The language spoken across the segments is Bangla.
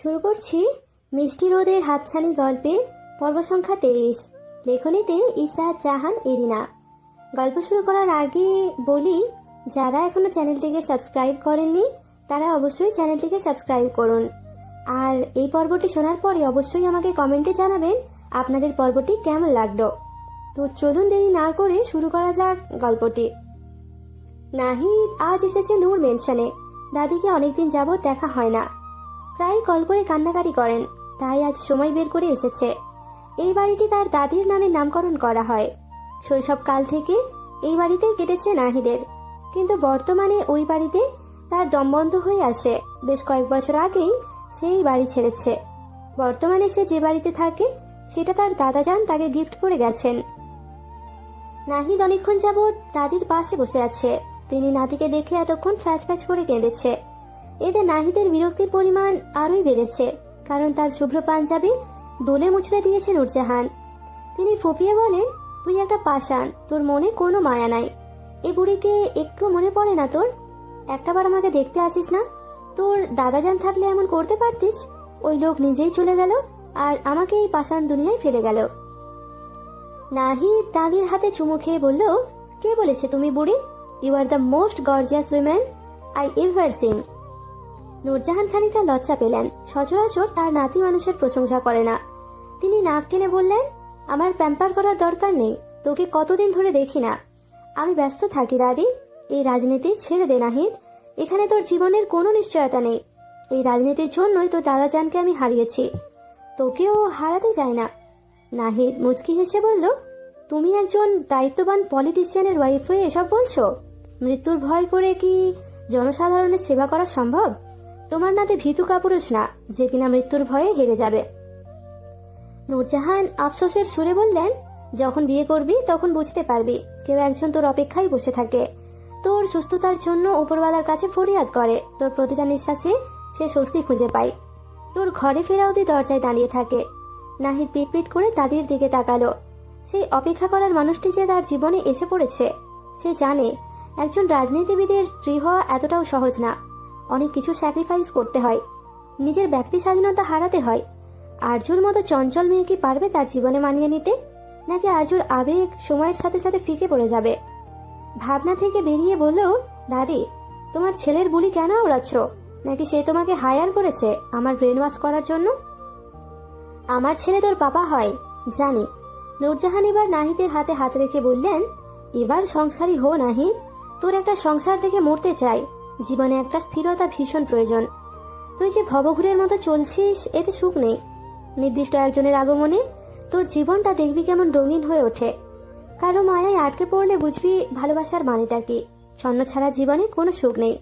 শুরু করছি মিষ্টি রোদের হাতছানি গল্পের পর্ব সংখ্যা 23। লেখনীতে ইসরাত জাহান এরিনা। গল্প শুরু করার আগে বলি, যারা এখনো চ্যানেলটিকে সাবস্ক্রাইব করেননি তারা অবশ্যই চ্যানেলটিকে সাবস্ক্রাইব করুন। আর এই পর্বটি শোনার পরে অবশ্যই আমাকে কমেন্টে জানাবেন আপনাদের পর্বটি কেমন লাগলো। তো চলুন দেরি না করে শুরু করা যাক গল্পটি। নাহিদ আজ এসেছে নূর মেনশনে। দাদিকে অনেকদিন যাবত দেখা হয় না, প্রায় কল করে কান্নাকাটি করেন, তাই আজ সময় বের করে এসেছে। এই বাড়িটি তার দাদির নামে নামকরণ করা হয়। শৈশবকাল থেকে এই বাড়িতেই কেটেছে নাহিদের, কিন্তু বর্তমানে ওই বাড়িতে তার দম বন্ধ হয়ে আসে। বেশ কয়েক বছর আগেই সেই বাড়ি ছেড়েছে। বর্তমানে সে যে বাড়িতে থাকে সেটা তার দাদাজান তাকে গিফট করে গেছেন। নাহিদ অনেকক্ষণ যাবৎ দাদির পাশে বসে আছে। তিনি নাতিকে দেখে এতক্ষণ ফ্যাচ ফ্যাচ করে কেঁদেছে। এতে নাহিদের বিরক্তির পরিমাণ আরোই বেড়েছে, কারণ তার শুভ্র পাঞ্জাবি দোলে মুছড়ে দিয়েছে নূরজাহান। তিনি ফুপিয়ে বলেন, তুই একটা পাষাণ, তোর মনে কোনো মায়া নাই। এ বুড়িকে একটু মনে পড়ে না তোর? একটাবার আমাকে দেখতে আসিস না? তোর দাদাজান থাকলে এমন করতে পারতিস? ওই লোক নিজেই চলে গেল আর আমাকে এই পাষাণ দুনিয়ায় ফেলে গেল। নাহিদ দাদির হাতে চুমু খেয়ে বলল, কে বলেছে তুমি বুড়ি? You are the most gorgeous women I ever seen. Nurjahan খানিকটা লজ্জা পেলেন। সচরাচর তার নাতি মানুষের প্রশংসা করে না। তিনি নাক টেনে বললেন, আমার প্যাম্পার করার দরকার নেই, তোকে কতদিন ধরে দেখি না। আমি ব্যস্ত থাকি দাদি। এই রাজনীতি ছেড়ে দে নাহিদ, এখানে তোর জীবনের কোনো নিশ্চয়তা নেই। এই রাজনীতির জন্যই তোর দাদাজানকে আমি হারিয়েছি, তোকেও হারাতে চাই না। নাহিদ মুচকি হেসে বলল, তুমি একজন দায়িত্ববান পলিটিশিয়ানের ওয়াইফ হয়ে এসব বলছো? মৃত্যুর ভয় করে কি জনসাধারণের সেবা করা সম্ভব? তোমার নাতে ভীতু কাপুরুষ না, যে কিনা মৃত্যুর ভয়ে হেরে যাবে। নূরজাহান আফসোসের সুরে বললেন, যখন বিয়ে করবি তখন বুঝতে পারবি কেউ একজন তোর অপেক্ষায় বসে থাকে, তোর সুস্থতার জন্য উপরওয়ালার কাছে ফরিয়াদ করে, তোর প্রতিটা নিঃশ্বাসে সে স্বস্তি খুঁজে পায়, তোর ঘরে ফেরা অবধি দরজায় দাঁড়িয়ে থাকে। নাহিদ পিটপিট করে দাদির দিকে তাকালো। সেই অপেক্ষা করার মানুষটি যে তার জীবনে এসে পড়েছে। সে জানে একজন রাজনীতিবিদের স্ত্রী হওয়া এতটাও সহজ না। অনেক কিছু স্যাক্রিফাইস করতে হয়, নিজের ব্যক্তি স্বাধীনতা হারাতে হয়। আরজুর মতো চঞ্চল মেয়ে কি পারবে তার জীবনে মানিয়ে নিতে? নাকি আরজুর আবেগ সময়ের সাথে সাথে ফিকে পড়ে যাবে? ভাবনা থেকে বেরিয়ে বলল, দাদি, তোমার ছেলের বুলি কেন ওড়াচ্ছ? নাকি সে তোমাকে হায়ার করেছে আমার ব্রেন ওয়াশ করার জন্য? আমার ছেলে তোর পাপা হয় জানি। নূরজাহান এবার নাহিদের হাতে হাত রেখে বললেন, এবার সংসারী হো নাহিদ, তোর একটা সংসার দেখে মরতে চাই। জীবনে একটা স্থিরতা ভীষণ প্রয়োজন। তুই যে ভবঘুরের মতো চলছিস, এতে সুখ নেই। নির্দিষ্ট একজনের আগমনে তোর জীবনটা দেখবি কেমন রঙিন হয়ে ওঠে। কারো মায়ায় আটকে পড়লে বুঝবি ভালোবাসার মানেটা কি। ছন্ন ছাড়া জীবনে কোনো সুখ নেই।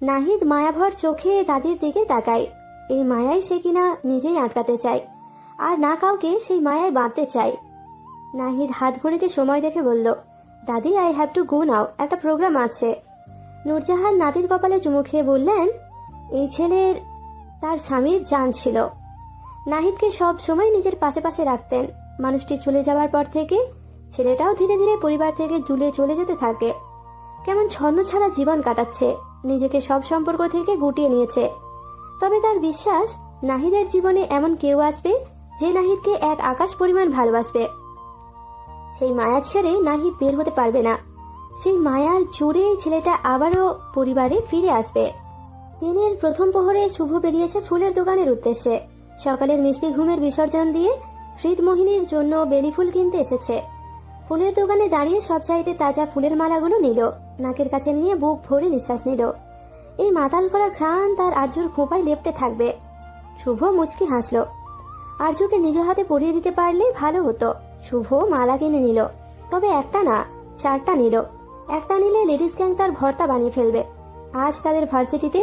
নাহিদ মায়াভর চোখে দাদির দিকে তাকায়। এই মায়ায় সে কিনা নিজেই আটকাতে চায়, আর না কাউকে সেই মায়ায় বাঁধতে চায়। নাহিদ হাত ঘড়িতে সময় দেখে বলল, দাদি, আই হ্যাভ টু গো নাও, একটা প্রোগ্রাম আছে। নূরজাহান নাতির কপালে চুমু খেয়ে বললেন, এই ছেলের তার স্বামীর জান ছিল। নাহিদকে সব সময় নিজের পাশে পাশে রাখতেন। মানুষটি চলে যাওয়ার পর থেকে ছেলেটাও ধীরে ধীরে পরিবার থেকে দূরে চলে যেতে থাকে। কেমন ছন্ন ছাড়া জীবন কাটাচ্ছে, নিজেকে সব সম্পর্ক থেকে গুটিয়ে নিয়েছে। তবে তার বিশ্বাস, নাহিদের জীবনে এমন কেউ আসবে যে নাহিদকে এক আকাশ পরিমাণ ভালোবাসবে। সেই মায়া ছেড়ে নাহিদ বের হতে পারবে না। সেই মায়ার জোরে ছেলেটা আবারও পরিবারে ফিরে আসবে। দিনের প্রথম প্রহরে শুভ বেরিয়েছে ফুলের দোকানের উদ্দেশ্যে। সকালের মিষ্টি ঘুমের বিসর্জন দিয়ে হৃদ মোহিনীর জন্য বেলি ফুল কিনতে এসেছে। ফুলের দোকানে দাঁড়িয়ে সবচাইতে তাজা ফুলের মালাগুলো নিল, নাকের কাছে নিয়ে বুক ভরে নিঃশ্বাস নিল। এই মাতাল করা ঘ্রাণ তার আরজুর খোঁপায় লেপটে থাকবে। শুভ মুচকি হাসল। আরজুকে নিজ হাতে পরিয়ে দিতে পারলে ভালো হতো। শুভ মালা কিনে নিল, তবে একটা না, 4টা নিল। একটা নিলে লেডিস গ্যাং তার ভর্তা বানিয়ে ফেলবে। আজ তাদের ভার্সিটিতে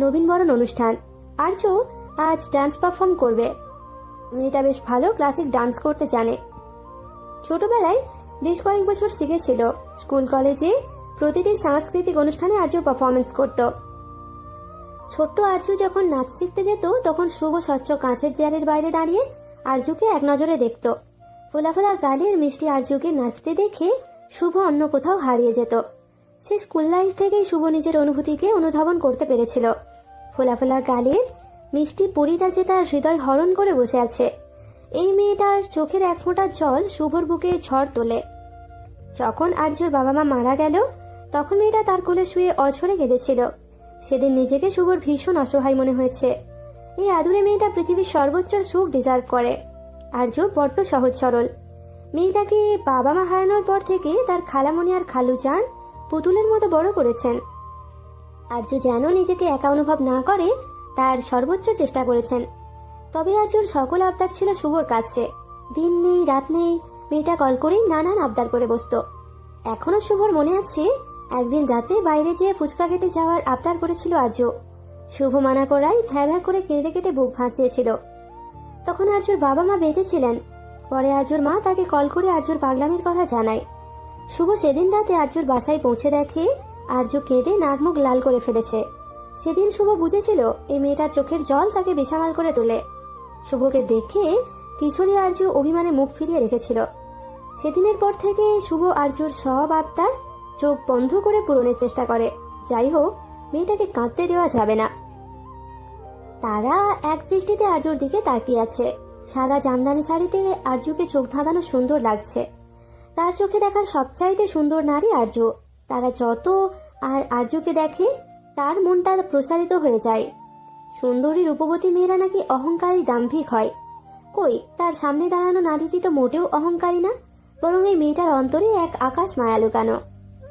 নবীনবরণ অনুষ্ঠান। আরজু আজ ডান্স পারফর্ম করবে। মেয়েটা বেশ ভালো ক্লাসিক ডান্স করতে জানে। ছোটবেলায় বেশ কয়েক বছর শিখেছিল। স্কুল কলেজে প্রতিটি সাংস্কৃতিক অনুষ্ঠানে আরজু পারফরমেন্স করত। ছোট্ট আরজু যখন নাচ শিখতে যেত তখন শুভ স্বচ্ছ কাঁচের দেয়ালের বাইরে দাঁড়িয়ে আরজুকে এক নজরে দেখত। ফোলা ফোলা গালের মিষ্টি আরজুকে নাচতে দেখে শুভ অন্য কোথাও হারিয়ে যেত। সে স্কুল লাইফ থেকেই শুভ নিজের অনুভূতিকে অনুধাবন করতে পেরেছিল। ফোলা ফোলা গালের মিষ্টি পরীটা যে তার হৃদয় হরণ করে বসে আছে। এই মেয়েটার চোখের এক ফোঁটা জল শুভর বুকে ঝড় তোলে। যখন আর্যর বাবা মা মারা গেল তখন মেয়েটা তার কোলে শুয়ে অঝরে কেঁদেছিল। সেদিন নিজেকে শুভর ভীষণ অসহায় মনে হয়েছে। এই আদুরে মেয়েটা পৃথিবীর সর্বোচ্চ সুখ ডিজার্ভ করে। আর্য বড্ড সহজ সরল। মেয়েটাকে বাবা মা হারানোর পর থেকে তার খালামণি আর খালু যান পুতুলের মতো বড় করেছেন। আর্য যেন নিজেকে একা অনুভব না করে তার সর্বোচ্চ চেষ্টা করেছেন। তবে আর্যর সকল আবদার ছিল শুভর কাছে। দিন নেই রাত নেই মেয়েটা কল করেই নানান আবদার করে বসত। এখনো শুভর মনে আছে একদিন রাতে বাইরে যেয়ে ফুচকা খেতে যাওয়ার আবদার করেছিল আর্য। শুভ মানা করায় ভ্যা ভ্যা করে কেঁদে কেটে বুক ভাসিয়েছিল। তখন আর্যর বাবা মা বেঁচে ছিলেন। পরে আর্যর মা তাকে কল করে আর্যর পাগলামির কথা জানায়। শুভ সেদিন রাতে আর্যর বাসায় পৌঁছে দেখে আর্য কেঁদে নাক মুখ লাল করে ফেলেছে। সেদিন শুভ বুঝেছিল এই মেয়েটার চোখের জল তাকে বেসামাল করে তোলে। শুভকে দেখে কিশোরী আর্য অভিমানে মুখ ফিরিয়ে রেখেছিল। সেদিনের পর থেকে শুভ আর্যর সব আবদার চোখ বন্ধ করে পূরণের চেষ্টা করে। যাই হোক, মেয়েটাকে কাঁদতে দেওয়া যাবে না। তারা এক দৃষ্টিতে আর্যর দিকে তাকিয়ে আছে। সাদা জামদানি শাড়িতে আর্যকে চোখ ধাঁধানো সুন্দর লাগছে। তার চোখে দেখা সবচাইতে সুন্দর নারী আর্য। তারা যত আর আর্যকে দেখে তার মনটা প্রসারিত হয়ে যায়। সুন্দরী রূপবতী মেয়েরা নাকি অহংকারী দাম্ভিক হয়। কই, তার সামনে দাঁড়ানো নারীটি তো মোটেও অহংকারী না, বরং এই মেয়েটার অন্তরে এক আকাশ মায়া লুকানো।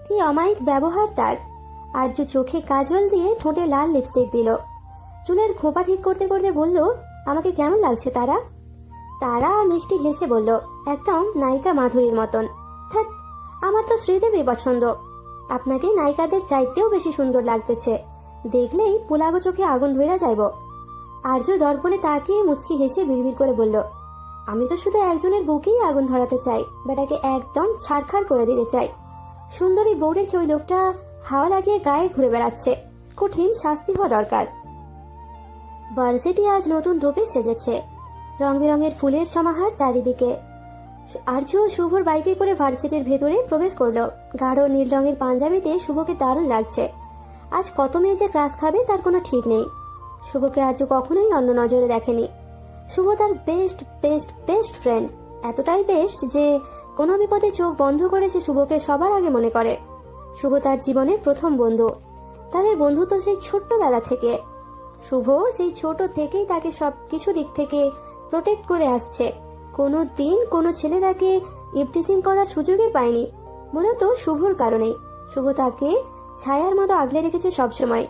কি অমায়িক ব্যবহার তার। আর্য চোখে কাজল দিয়ে ঠোঁটে লাল লিপস্টিক দিল। চুলের খোপা ঠিক করতে করতে বলল, আমাকে কেমন লাগছে তারা? তারা মিষ্টি হেসে বলল, একদম নায়িকা মাধুরীর মতন। থাক, আমার তো শ্রীদেবী পছন্দ। আপনাকে নায়িকাদের চাইতেও বেশি সুন্দর লাগতেছে। দেখলেই পোলাগো চোখে আগুন ধইরা যাইব। আর্য দর্পণে তাকিয়ে মুচকি হেসে বিড়বিড় করে বলল, আমি তো শুধু একজনের বুকেই আগুন ধরাতে চাই, বেটাকে একদম ছাড়খাড় করে দিতে চাই। সুন্দরী বউ রেখে ওই লোকটা হাওয়া লাগিয়ে গায়ে ঘুরে বেড়াচ্ছে। কঠিন শাস্তি হওয়া দরকার। ভার্সিটি আজ নতুন রূপে সেজেছে। রং বেরঙের ফুলের সমাহার চারিদিকে। আর্য শুভর বাইকে করে ভার্সিটির ভেতরে প্রবেশ করলো। গাঢ় নীল রঙের পাঞ্জাবিতে শুভকে দারুণ লাগছে। আজ কত মেয়ে যে ক্লাস খাবে তার কোনো ঠিক নেই। শুভকে আর্য কখনোই অন্য নজরে দেখেনি। শুভ তার বেস্ট বেস্ট বেস্ট ফ্রেন্ড। এতটাই বেস্ট যে কোনো বিপদে চোখ বন্ধ করে সে শুভকে সবার আগে মনে করে। শুভ তার জীবনের প্রথম বন্ধু। তাদের বন্ধুত্ব সেই ছোট্টবেলা থেকে। শুভ সেই ছোট থেকেই তাকে সব কিছু দিক থেকে প্রোটেক্ট করে আসছে। কোনো দিন কোনো ছেলে তাকে ইভটিজিং করার সুযোগই পায়নি, মূলত শুভর কারণেই। শুভ তাকে ছায়ার মতো আগলে রেখেছে সবসময়।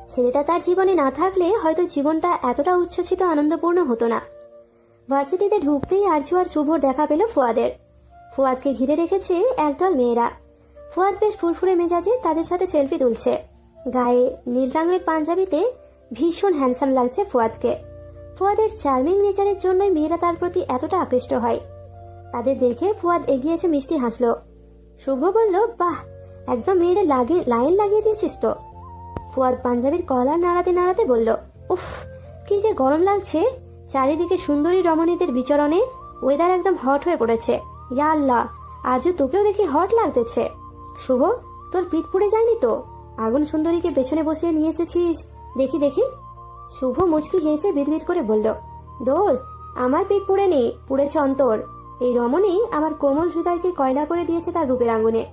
ছেলেটা তার জীবনে না থাকলে হয়তো জীবনটা এতটা উচ্ছ্বসিত আনন্দপূর্ণ হতো না। ভার্সিটিতে ঢুকতেই আর্য আর শুভর দেখা পেল ফুয়াদের। ফুয়াদকে ঘিরে রেখেছে একদল মেয়েরা। ফুয়াদ বেশ ফুরফুরে মেজাজে তাদের সাথে সেলফি তুলছে। গায়ে নীল রঙের পাঞ্জাবিতে ভীষণ হ্যান্ডসাম লাগছে ফুয়াদকে। ফুয়াদের চার্মিং নেচারের জন্যই মেয়েরা তার প্রতি এতটা আকৃষ্ট হয়। তাদের দেখে ফুয়াদ এগিয়ে এসে মিষ্টি হাসলো। শুভ বলল, বাহ, একদম মেয়েদের লাইন লাগিয়ে দিয়েছিস তো। ফুয়াদ পাঞ্জাবির কলার নাড়াতে নাড়াতে বলল, উফ, কি যে গরম লাগছে। চারিদিকে সুন্দরী রমণীদের বিচরণে ওয়েদার একদম হট হয়ে পড়েছে। ইয়া আল্লাহ, আজও তোকেও দেখি হট লাগতেছে। শুভ, তোর পিঠ পুড়ে যায়নি তো? আগুন সুন্দরীকে পেছনে বসিয়ে নিয়ে এসেছিস, দেখি দেখি। শুভ মুচকি হেসে বিড়বিড় করে বলল, দোস্ত, আমার পিঠ পুড়ে নেই, পুড়েছে অন্তর। এই রমণী আমার কোমল হৃদয়কে কয়লা করে দিয়েছে তার রূপের আগুনে।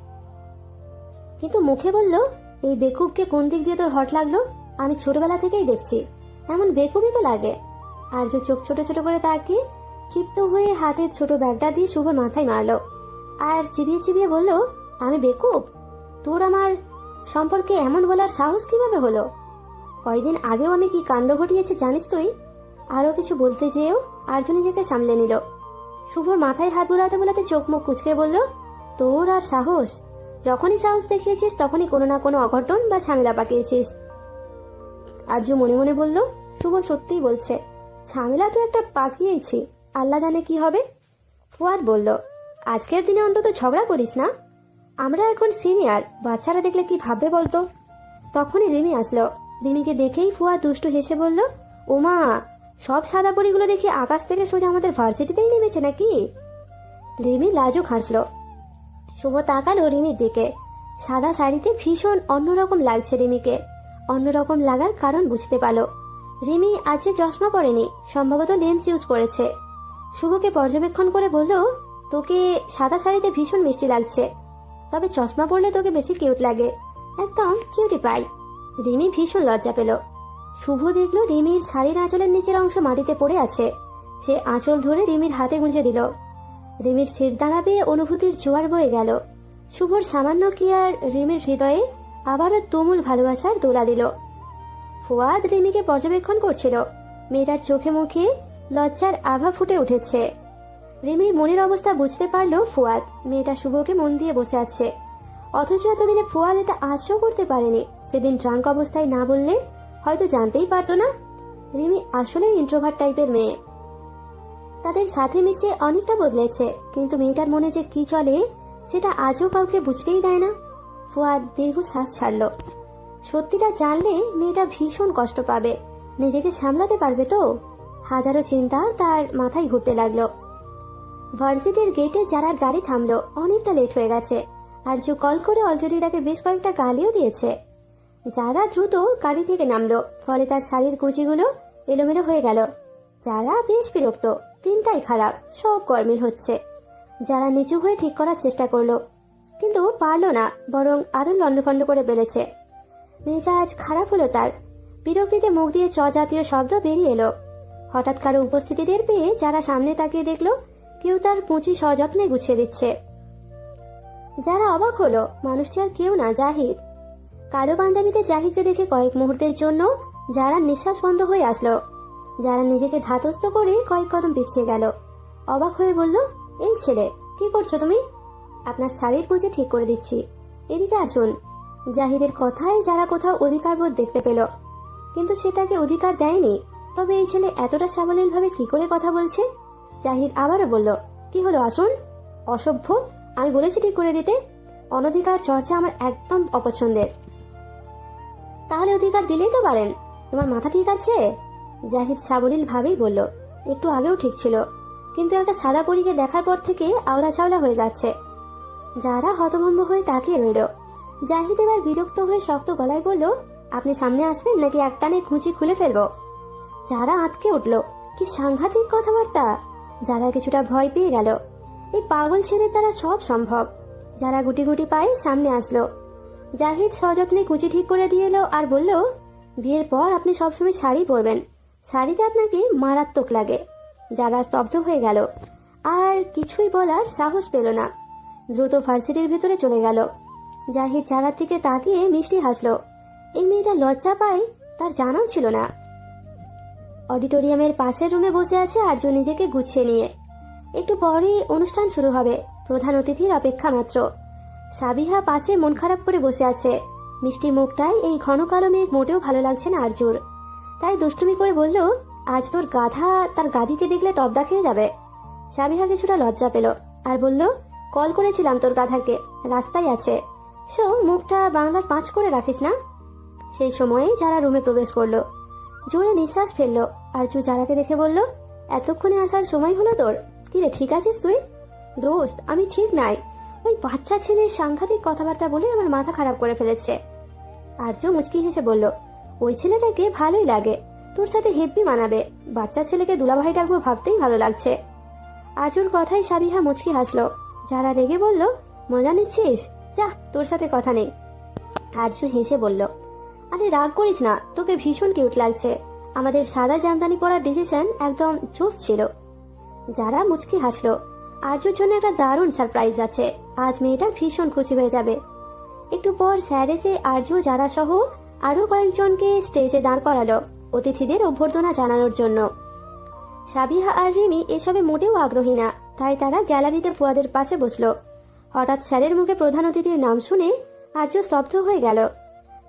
কিন্তু মুখে বলল, এই বেকুবকে কোন দিক দিয়ে তোর হট লাগলো? আমি ছোটবেলা থেকেই দেখছি, এমন বেকুবই তো লাগে। আর্য চোখ ছোট ছোট করে তাকিয়ে ক্ষিপ্ত হয়ে হাতের ছোট ব্যাগটা দিয়ে শুভর মাথায় মারলো আর চিবিয়ে চিবিয়ে বলল, আমি বেকুব? তোর আমার সম্পর্কে এমন বলার সাহস কিভাবে হলো? কয়দিন আগেও আমি কি কাণ্ড ঘটিয়েছি জানিস তুই? আরো কিছু বলতে যেয়েও আর্য নিজেকে সামলে নিল। শুভর মাথায় হাত বোলাতে বোলাতে চোখ মুখ কুচকে বলল, তোর আর সাহস? যখনই সাহস দেখিয়েছিস তখনই কোনো না কোনো অঘটন বা ঝামেলা পাকিয়েছিস। আর্য মনে মনে বলল, শুভ সত্যিই বলছে, ঝামেলা তো একটা পাকিয়েছি, আল্লাহ জানে কি হবে। ফুয়াদ বলল, আজকের দিনে অন্তত ঝগড়া করিস না। আমরা এখন সিনিয়র, বাচ্চারা দেখলে কি ভাববে বলতো। তখনই রিমি আসলো। রিমিকে দেখেই ফুয়াদ দুষ্টু হেসে বলল, ওমা, সব সাদা পরীগুলো দেখি আকাশ থেকে সোজা আমাদের ভার্সিটিতেই নেমেছে নাকি? রিমি লাজুক হাসলো। শুভ তাকালো রিমির দিকে। সাদা শাড়িতে ভীষণ অন্যরকম লাগছে রিমিকে। অন্যরকম লাগার কারণ বুঝতে পারল। রিমি আজ যে চশমা পরেনি, সম্ভবত লেন্স ইউজ করেছে। শুভকে পর্যবেক্ষণ করে বলল, তোকে সাদা শাড়িতে ভীষণ মিষ্টি লাগছে, তবে চশমা পরলে তোকে বেশি কিউট লাগে, একদম কিউটি পাই। রিমি ভীষণ লজ্জা পেল। শুভ দেখল রিমির শাড়ির আঁচলের নিচের অংশ মাটিতে পড়ে আছে। সে আঁচল ধরে রিমির হাতে গুঁজে দিল। রিমির শির দাঁড়াবে অনুভূতির জোয়ার বয়ে গেল। শুভর সামান্য কেয়ার রিমির হৃদয়ে আবারও তুমুল ভালোবাসার দোলা দিল। ফুয়াদ রিমিকে পর্যবেক্ষণ করছিল। মেয়েটার চোখে মুখে লজ্জার আভা ফুটে উঠেছে। রিমির মনের অবস্থা বুঝতে পারল ফুয়াদ। মেয়েটা শুভকে মন দিয়ে বসে আছে, অথচ এতদিনে ফুয়াদ এটা আশাও করতে পারেনি। সেদিন ড্রাঙ্ক অবস্থায় না বললে হয়তো জানতেই পারতো না রিমি আসলে ইন্ট্রোভার্ট টাইপের মেয়ে। তাদের সাথে মিশে অনেকটা বদলেছে, কিন্তু মেয়েটার মনে যে কি চলে সেটা আজও কাউকে বুঝতেই দেয় না। ফুয়াদ দীর্ঘশ্বাস ছাড়ল। সত্যিটা জানলে মেয়েটা ভীষণ কষ্ট পাবে, নিজেকে সামলাতে পারবে তো? হাজারো চিন্তা তার মাথায় ঘুরতে লাগলো। ভার্সিটির গেটে যারা গাড়ি থামলো, অনেকটা লেট হয়ে গেছে। আরজু কল করে অলরেডি তাকে বেশ কয়েকটা গালিও দিয়েছে। যারা দ্রুত গাড়ি থেকে নামলো, ফলে তার শাড়ির কুচিগুলো এলোমেলো হয়ে গেল। যারা বেশ বিরক্ত, তিনটাই খারাপ, সব গরমিল হচ্ছে। যারা নিচু হয়ে ঠিক করার চেষ্টা করলো, কিন্তু পারলো না, বরং আরো লন্ডভন্ড করে বেড়েছে। মেজাজ খারাপ হলো তার। বিরক্তিতে মুখ দিয়ে চ জাতীয় শব্দ বেরিয়ে এলো। হঠাৎ কারো উপস্থিতি টের পেয়ে যারা সামনে তাকিয়ে দেখলো কেউ তার কুচি সযত্নে গুছিয়ে দিচ্ছে। যারা অবাক হলো, মানুষটি আর কেউ না, জাহিদ। কালো পাঞ্জাবিতে জাহিদকে দেখে কয়েক মুহূর্তের জন্য যারা নিঃশ্বাস বন্ধ হয়ে আসলো। যারা নিজেকে ধাতস্থ করে কয়েক কদম পিছিয়ে গেল। অবাক হয়ে বলল, এই ছেলে, কি করছো তুমি? আপনার শাড়ির কুচি ঠিক করে দিচ্ছি, এদিকে আসুন। জাহিদের কথায় যারা কোথাও অধিকার বোধ দেখতে পেল, কিন্তু সে তাকে অধিকার দেয়নি। তবে এই ছেলে এতটা সাবলীল ভাবে কি করে কথা বলছে? জাহিদ আবারও বলল, কি হলো, আসুন। অসভ্য, আমি বলেছি ঠিক করে দিতে। অনধিকার চর্চা আমার একদম অপছন্দের। তাহলে অধিকার দিলেই তো পারেন। তোমার মাথা ঠিক আছে? জাহিদ সাবলীল ভাবেই বলল, একটু আগেও ঠিক ছিল, কিন্তু একটা সাদা পরীকে দেখার পর থেকে আওলা চাওলা হয়ে যাচ্ছে। যারা হতভম্ব হয়ে তাকিয়ে রইল। জাহিদ এবার বিরক্ত হয়ে শক্ত গলায় বলল, আপনি সামনে আসবেন নাকি একটানে খুঁচি খুলে ফেলবো? যারা আঁতকে উঠল, কি সাংঘাতিক কথাবার্তা। যারা কিছুটা ভয় পেয়ে গেল। এই পাগল ছেলের দ্বারা সব সম্ভব। যারা গুটি গুটি পায়ে সামনে আসলো। জাহিদ সযত্নে কুচি ঠিক করে দিয়ে এলো আর বলল, বিয়ের পর আপনি সবসময় শাড়ি পরবেন, শাড়িতে আপনাকে মারাত্মক লাগে। যারা স্তব্ধ হয়ে গেল, আর কিছুই বলার সাহস পেল না। দ্রুত ভার্সিটির ভিতরে চলে গেল। জাহিদ যারার দিকে তাকিয়ে মিষ্টি হাসলো। এই মেয়েটা লজ্জা পায় তার জানাও ছিল না। অডিটোরিয়ামের পাশের রুমে বসে আছে আরজু নিজেকে গুছিয়ে নিয়ে। একটু পরেই অনুষ্ঠান শুরু হবে, প্রধান অতিথির অপেক্ষা মাত্র। সাবিহা পাশে মন খারাপ করে বসে আছে। মিষ্টি মুখটায় এই ঘন কালো মেঘ মোটেও ভালো লাগছে না আরজুর। তাই দুষ্টুমি করে বলল, আজ তোর গাধা তার গাধিকে দেখলে তবদা খেয়ে যাবে। সাবিহা কিছুটা লজ্জা পেল আর বলল, কল করেছিলাম তোর গাধাকে, রাস্তায় আছে। সো মুখটা বাংলার 5 করে রাখিস না। সেই সময়ে যারা রুমে প্রবেশ করলো। জোরে নিঃশ্বাস ফেললো। আরজু যারাকে দেখে বলল, এতক্ষণে আসার সময় হলো তোর? কিরে, ঠিক আছিস তুই? দোস্ত, আমি ঠিক নাই। ওই বাচ্চা ছেলের সাংঘাতিক কথাবার্তা বলে আমার মাথা খারাপ করে ফেলেছে। আরজু মুচকি হেসে বলল, ওই ছেলেটাকে ভালোই লাগে, তোর সাথে হেব্বি মানাবে। বাচ্চা ছেলেকে দুলাভাই ডাকবো ভাবতেই ভালো লাগছে। আরজুর কথাই সাবিহা মুচকি হাসলো। যারা রেগে বলল, মজা নিচ্ছিস? যা, তোর সাথে কথা নেই। আরজু হেসে বলল, আরে রাগ করিস না, তোকে ভীষণ কিউট লাগছে। আমাদের সাদা জামদানি পরার ডিসিশন একদম জোশ ছিল। যারা মুচকি হাসলো। আরজুর জন্য একটা দারুণ সারপ্রাইজ আছে। আজ মেয়েটা ভীষণ খুশি হয়ে যাবে। একটু পর স্যার এসে আরজু যারা সহ আরো কয়েকজনকে স্টেজে দাঁড় করালো অতিথিদের অভ্যর্থনা জানানোর জন্য। সাবিহা আর রিমি এসবে মোটেও আগ্রহী না, তাই তারা গ্যালারিতে ফুয়াদের পাশে বসলো। হঠাৎ স্যারের মুখে প্রধান অতিথির নাম শুনে আরজু স্তব্ধ হয়ে গেল।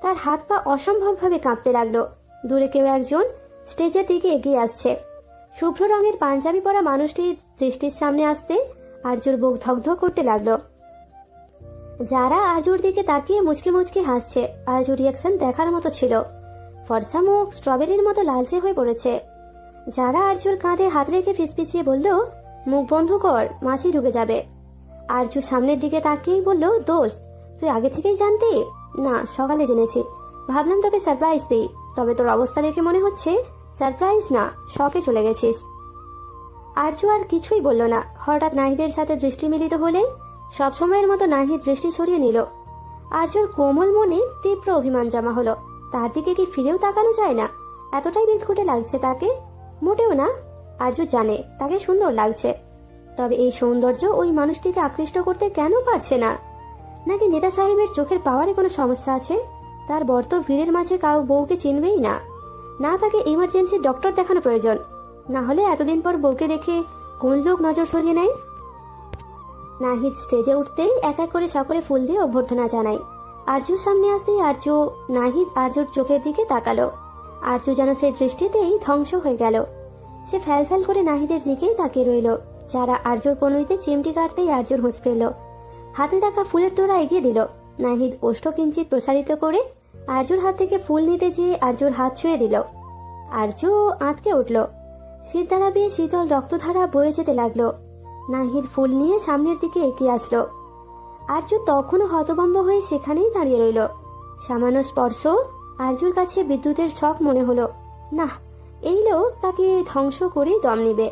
তার হাত পা অসম্ভবভাবে কাঁপতে লাগলো। দূরে কেউ একজন স্টেজের দিকে এগিয়ে আসছে। শুভ্র রঙের পাঞ্জাবি পরা মানুষটি দৃষ্টির সামনে আসতে আরজুর বুক ধকধক করতে লাগলো। যারা আরজুর দিকে তাকিয়ে মুচকি মুচকি হাসছে। আরজুর রিয়াকশন দেখার মতো ছিল। ফর্সা মুখ স্ট্রবেরির মতো লালচে হয়ে পড়েছে। যারা আরজুর কাঁধে হাত রেখে ফিসফিসিয়ে বলল, মুখ বন্ধ কর, মাছি ঢুকে যাবে। আরজু সামনের দিকে তাকিয়েই বলল, দোস্ত, তুই আগে থেকেই জানতি? না, সকালে জেনেছি। ভাবলাম তোকে সারপ্রাইজ দিই, তবে তোর অবস্থা দেখে মনে হচ্ছে সারপ্রাইজ না, শকে চলে গেছিস। আর্য আর কিছুই বলল না। হঠাৎ নাহিদের সাথে দৃষ্টি মিলিত হলেই সবসময়ের মতো নাহিদ দৃষ্টি সরিয়ে নিল। আর্যর কোমল মনে তীব্র অভিমান জমা হলো। তার দিকে কি ফিরেও তাকানো যায় না? এতটাই বিদঘুটে লাগছে তাকে? মোটেও না। আর্য জানে তাকে সুন্দর লাগছে, তবে এই সৌন্দর্য ওই মানুষটিকে আকৃষ্ট করতে কেন পারছে না? নাকি নেতা সাহেবের চোখের পাওয়ারে কোনো সমস্যা আছে? তার বর তো ভিড়ের মাঝে কাউ বউকে চিনবেই না। না, তাকে ইমার্জেন্সি ডক্টর দেখানো প্রয়োজন, না হলে এতদিন পর বউকে দেখে কোন লোক নজর সরিয়ে নেয়। নাহিদ স্টেজে উঠতেই এক এক করে সকলে ফুল দিয়ে অভ্যর্থনা জানায়। আর্যুর সামনে আসতেই নাহিদ আর্যুর চোখের দিকে তাকালো। আর্যু যেন সেই দৃষ্টিতেই ধ্বংস হয়ে গেল। সে ফ্যাল ফ্যাল করে নাহিদের দিকেই তাকিয়ে রইল। যারা আর্যুর কনুইতে চিমটি কাটতেই আর্যুর হুঁশ পেল। হাতে রাখা ফুলের তোড়া এগিয়ে দিল। নাহিদ ওষ্ঠ কিঞ্চিত প্রসারিত করে আর্যুর হাত থেকে ফুল নিতে যেয়ে আর্যুর হাত ছুঁয়ে দিল। আর্য আঁতকে উঠল। শির দ্বারা বেয়ে শীতল রক্তধারা বয়ে যেতে লাগলো। নাহিদ ফুল নিয়ে সামনের দিকে এগিয়ে আসলো। আর্য তখনও হতভম্ব হয়ে সেখানেই দাঁড়িয়ে রইল। সামান্য স্পর্শ আর্যুর কাছে বিদ্যুতের ছক মনে হলো। না, এই লোক তাকে ধ্বংস করেই দম নিবে।